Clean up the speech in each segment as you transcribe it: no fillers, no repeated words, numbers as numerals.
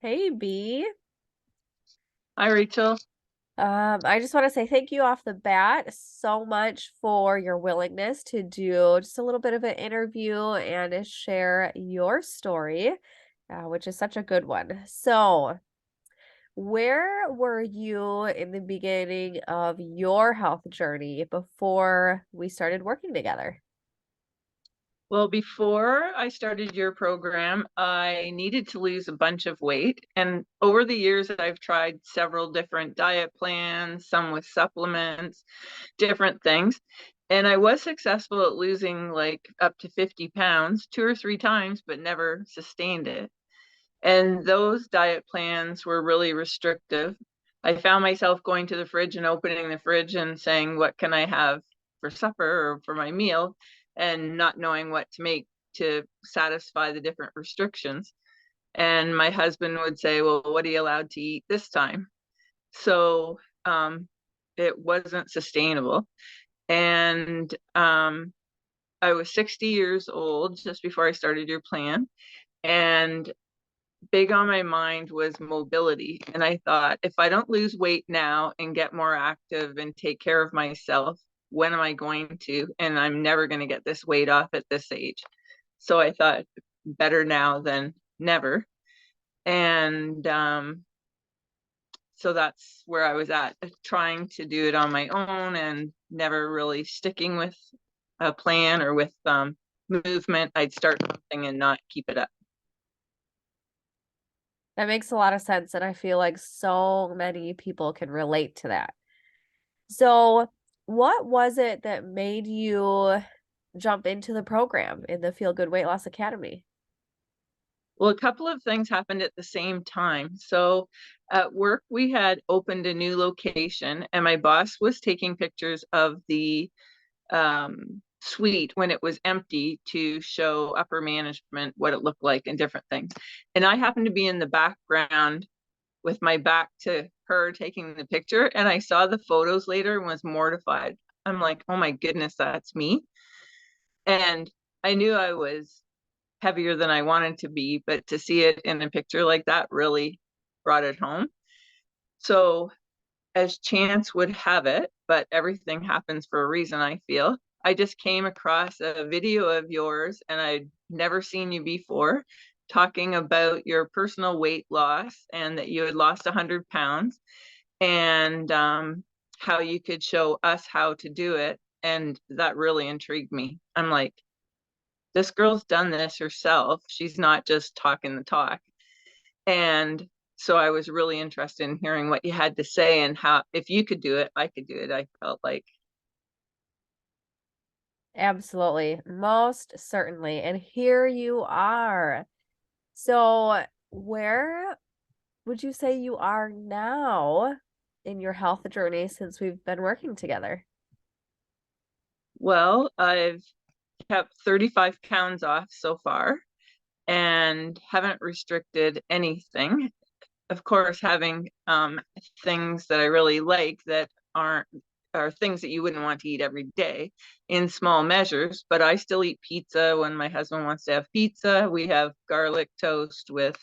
Hey B. Hi, Rachel. I just want to say thank you off the bat so much for your willingness to do just a little bit of an interview and to share your story, which is such a good one. So, where were you in the beginning of your health journey before we started working together? Well, before I started your program, I needed to lose a bunch of weight. And over the years, I've tried several different diet plans, some with supplements, different things. And I was successful at losing like up to 50 pounds 2 or 3 times, but never sustained it. And those diet plans were really restrictive. I found myself going to the fridge and opening the fridge and saying, "What can I have for supper or for my meal?" and not knowing what to make to satisfy the different restrictions. And my husband would say, "Well, what are you allowed to eat this time?" So it wasn't sustainable. And I was 60 years old just before I started your plan. And big on my mind was mobility. And I thought, if I don't lose weight now and get more active and take care of myself, when am I going to? And I'm never going to get this weight off at this age. So I thought, better now than never. And so that's where I was at, trying to do it on my own and never really sticking with a plan or with movement. I'd start something and not keep it up. That makes a lot of sense, and I feel like so many people can relate to that. So, what was it that made you jump into the program in the Feel Good Weight Loss Academy? Well, a couple of things happened at the same time. So at work, we had opened a new location, and my boss was taking pictures of the suite when it was empty to show upper management what it looked like and different things. And I happened to be in the background with my back to her taking the picture, and I saw the photos later and was mortified. I'm like, oh my goodness, that's me. And I knew I was heavier than I wanted to be, but to see it in a picture like that really brought it home. So, as chance would have it, but everything happens for a reason, I feel. I just came across a video of yours and I'd never seen you before talking about your personal weight loss and that you had lost 100 pounds and how you could show us how to do it. And that really intrigued me. I'm like, this girl's done this herself. She's not just talking the talk. And so I was really interested in hearing what you had to say and how, if you could do it, I could do it. I felt like, Absolutely, most certainly. And here you are. So, where would you say you are now in your health journey since we've been working together? well, I've kept 35 pounds off so far and haven't restricted anything. Of course, having things that I really like that aren't are things that you wouldn't want to eat every day in small measures, but I still eat pizza when my husband wants to have pizza. We have garlic toast with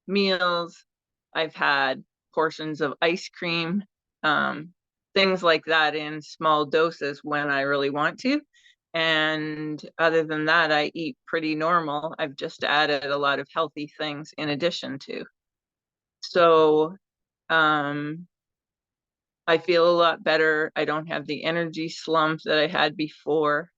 meals. I've had portions of ice cream, um, things like that in small doses when I really want to. And other than that, I eat pretty normal. I've just added a lot of healthy things in addition to. So um, I feel a lot better. I don't have the energy slump that I had before.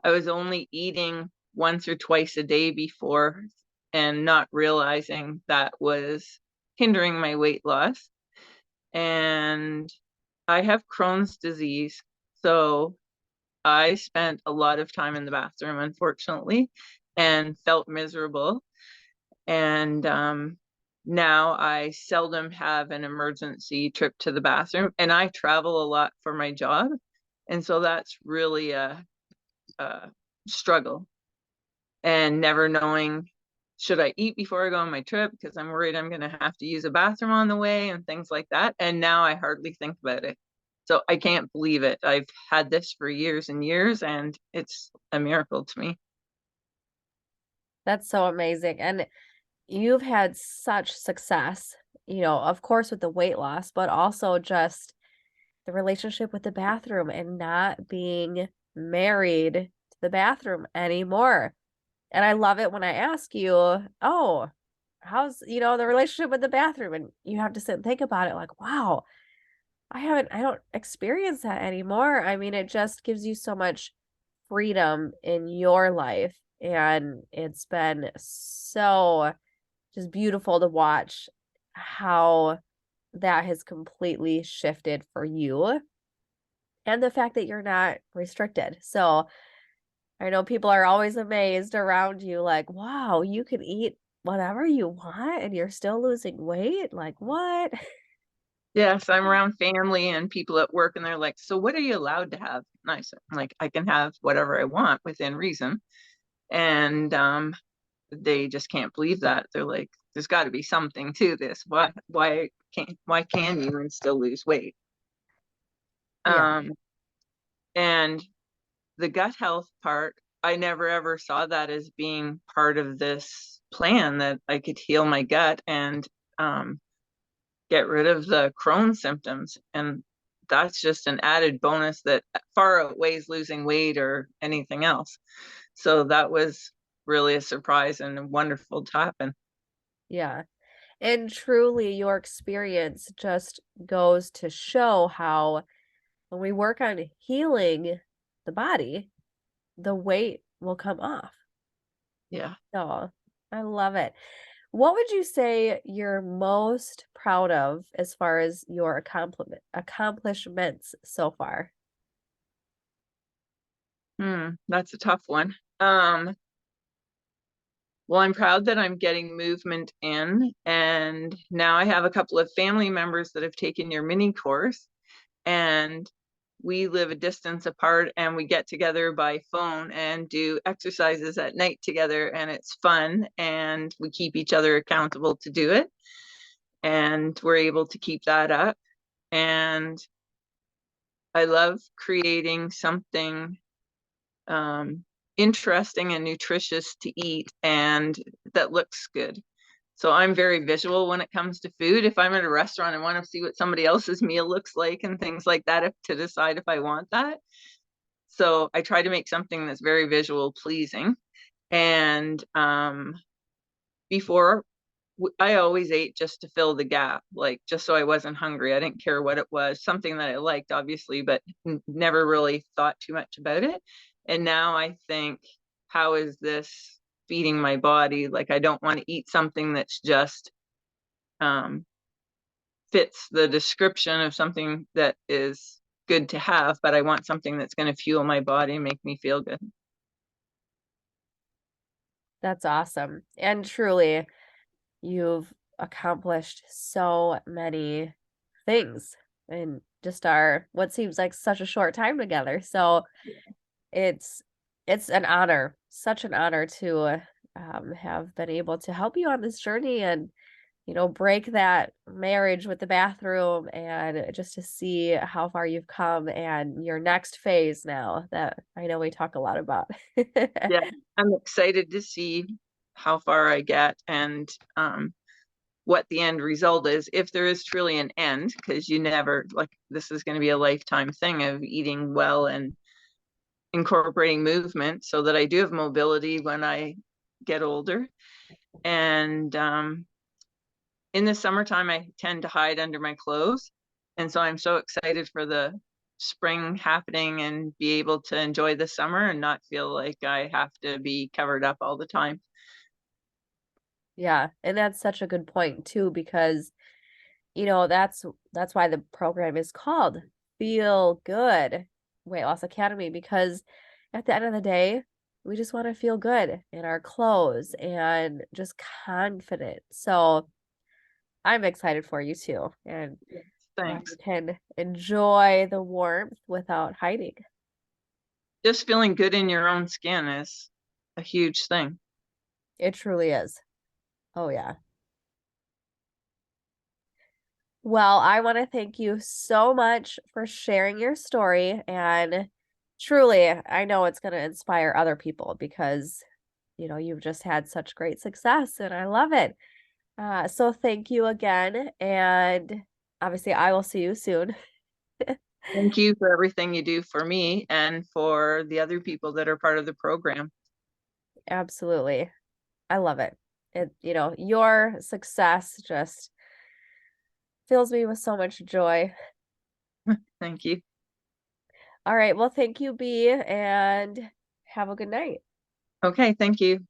I was only eating once or twice a day before and not realizing that was hindering my weight loss. And I have Crohn's disease. So I spent a lot of time in the bathroom, unfortunately, and felt miserable. And now I seldom have an emergency trip to the bathroom, and I travel a lot for my job. And so that's really a struggle. And never knowing, should I eat before I go on my trip because I'm worried I'm going to have to use a bathroom on the way and things like that. And now I hardly think about it. So I can't believe it. I've had this for years and years, and it's a miracle to me. That's so amazing. And you've had such success, of course with the weight loss, but also just the relationship with the bathroom and not being married to the bathroom anymore. And I love it when I ask you, "Oh, how's, the relationship with the bathroom?" And you have to sit and think about it like, "Wow, I don't experience that anymore." I mean, it just gives you so much freedom in your life, and it's been so just beautiful to watch how that has completely shifted for you, and the fact that you're not restricted. So I know people are always amazed around you, like, wow, you can eat whatever you want and you're still losing weight. Like, what? Yes, I'm around family and people at work, and they're like, "So what are you allowed to have?" And I said, "Like, I can have whatever I want within reason." And they just can't believe that. They're like, "There's got to be something to this. Why can you and still lose weight?" Yeah. Um, and the gut health part, I never ever saw that as being part of this plan, that I could heal my gut and um, get rid of the Crohn's symptoms. And that's just an added bonus that far outweighs losing weight or anything else. So that was really a surprise and wonderful to happen. Yeah. And truly, your experience just goes to show how when we work on healing the body, the weight will come off. Yeah. So I love it. What would you say you're most proud of as far as your accomplishments so far? That's a tough one. Well, I'm proud that I'm getting movement in, and now I have a couple of family members that have taken your mini course, and we live a distance apart, and we get together by phone and do exercises at night together, and it's fun, and we keep each other accountable to do it, and we're able to keep that up. And I love creating something um, interesting and nutritious to eat and that looks good. So I'm very visual when it comes to food. If I'm at a restaurant, I want to see what somebody else's meal looks like and things like that to decide if I want that. So I try to make something that's very visual pleasing. And before, I always ate just to fill the gap, like just so I wasn't hungry. I didn't care what it was, something that I liked, obviously, but never really thought too much about it. And now I think, how is this feeding my body? Like, I don't want to eat something that's just um, fits the description of something that is good to have, but I want something that's going to fuel my body and make me feel good. That's awesome. And truly, you've accomplished so many things in just our what seems like such a short time together. So it's it's an honor, such an honor to have been able to help you on this journey and break that marriage with the bathroom and just to see how far you've come and your next phase now that I know we talk a lot about. Yeah, I'm excited to see how far I get and what the end result is, if there is truly an end, because you never, like, this is going to be a lifetime thing of eating well and incorporating movement so that I do have mobility when I get older. And in the summertime, I tend to hide under my clothes. And so I'm so excited for the spring happening and be able to enjoy the summer and not feel like I have to be covered up all the time. Yeah, and that's such a good point too because that's why the program is called Feel Good Weight Loss Academy because at the end of the day, we just want to feel good in our clothes and just confident. So I'm excited for you too, and that you Thanks. can enjoy the warmth without hiding. Just feeling good in your own skin is a huge thing. It truly is. Oh yeah. Well, I want to thank you so much for sharing your story and truly, I know it's going to inspire other people because you've just had such great success and I love it. So thank you again. And obviously, I will see you soon. Thank you for everything you do for me and for the other people that are part of the program. Absolutely. I love it. Your success just fills me with so much joy. Thank you. All right. Well, thank you, B, and have a good night. Okay, thank you.